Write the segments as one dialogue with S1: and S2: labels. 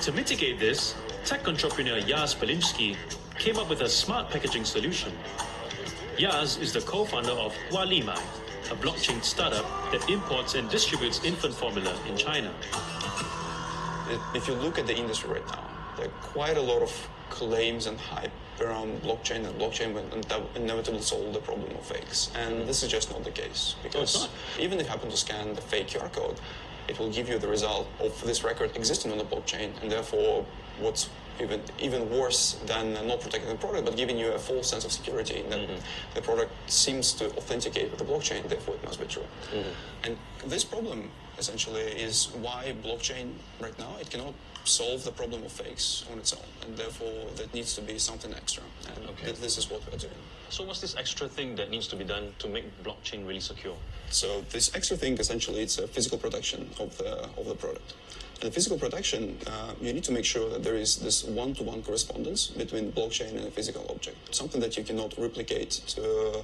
S1: To mitigate this, tech entrepreneur Yaz Pelimsky came up with a smart packaging solution. Yaz is the co-founder of Hualimai, a blockchain startup that imports and distributes infant formula in China.
S2: If you look at the industry right now, there are quite a lot of claims and hype around blockchain, and blockchain will inevitably solve the problem of fakes. And this is just not the case, because even if you happen to scan the fake QR code, it will give you the result of this record existing on the blockchain, and therefore what's even worse than not protecting the product, but giving you a false sense of security that the product seems to authenticate with the blockchain, therefore it must be true. And this problem essentially is why blockchain right now, it cannot solve the problem of fakes on its own, and therefore there needs to be something extra, and this is what we're doing.
S3: So what's this extra thing that needs to be done to make blockchain really secure?
S2: So this extra thing, essentially, it's a physical protection of the product. And the physical protection, you need to make sure that there is this one-to-one correspondence between blockchain and a physical object, something that you cannot replicate to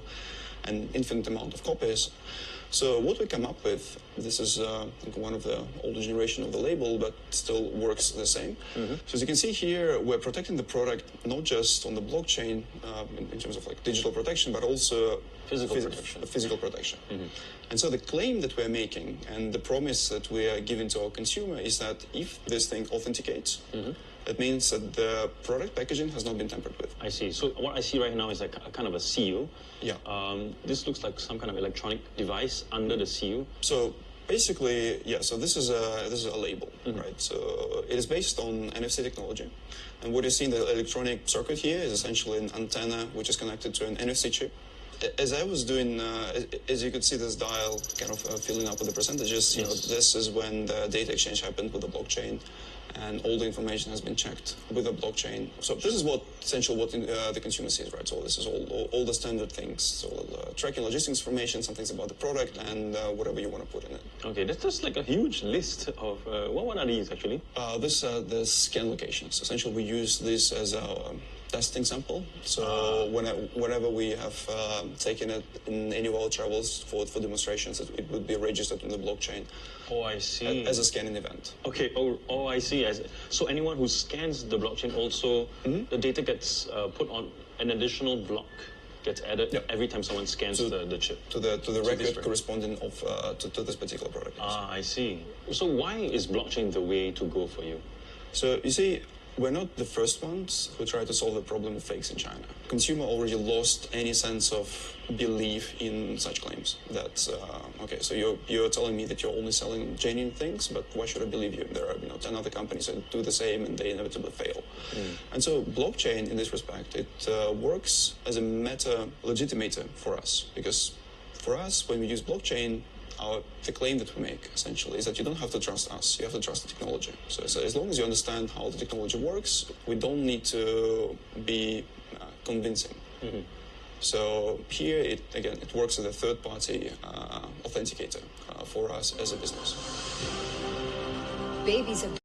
S2: an infinite amount of copies. So what we come up with, this is one of the older generation of the label, but still works the same. So as you can see here, we're protecting the product not just on the blockchain in terms of like digital protection, but also physical protection. And so the claim that we're making and the promise that we are giving to our consumer is that if this thing authenticates, that means that the product packaging has not been tampered with.
S3: I see. So what I see right now is like a kind of a seal.
S2: Yeah.
S3: This looks like some kind of electronic device under the seal.
S2: So basically, yeah. So this is a label, right? So it is based on NFC technology, and what you see in the electronic circuit here is essentially an antenna which is connected to an NFC chip. As I was doing, as you could see this dial kind of filling up with the percentages, you know, this is when the data exchange happened with the blockchain, and all the information has been checked with the blockchain. So this is what the consumer sees, right? So this is all the standard things. So tracking logistics information, some things about the product, and whatever you want to put in it.
S3: Okay, that's like a huge list of, what are these actually?
S2: This are the scan locations. Essentially, we use this as our testing sample. So whenever we have taken it in any of our travels for demonstrations, it would be registered on the blockchain.
S3: Oh, I see.
S2: As a scanning event.
S3: Okay. Oh, I see. So anyone who scans the blockchain also, the data gets put on an additional block, gets added every time someone scans the chip.
S2: To the record corresponding to this particular product.
S3: Ah, I see. So why is blockchain the way to go for you?
S2: So you see, we're not the first ones who try to solve the problem of fakes in China. Consumer already lost any sense of belief in such claims. That okay, so you're telling me that you're only selling genuine things, but why should I believe you? There are 10 other companies that do the same and they inevitably fail. And so blockchain, in this respect, it works as a meta legitimator for us, because for us, when we use blockchain, the claim that we make, essentially, is that you don't have to trust us, you have to trust the technology. So as long as you understand how the technology works, we don't need to be convincing. So here, it works as a third-party authenticator for us as a business.
S4: Babies are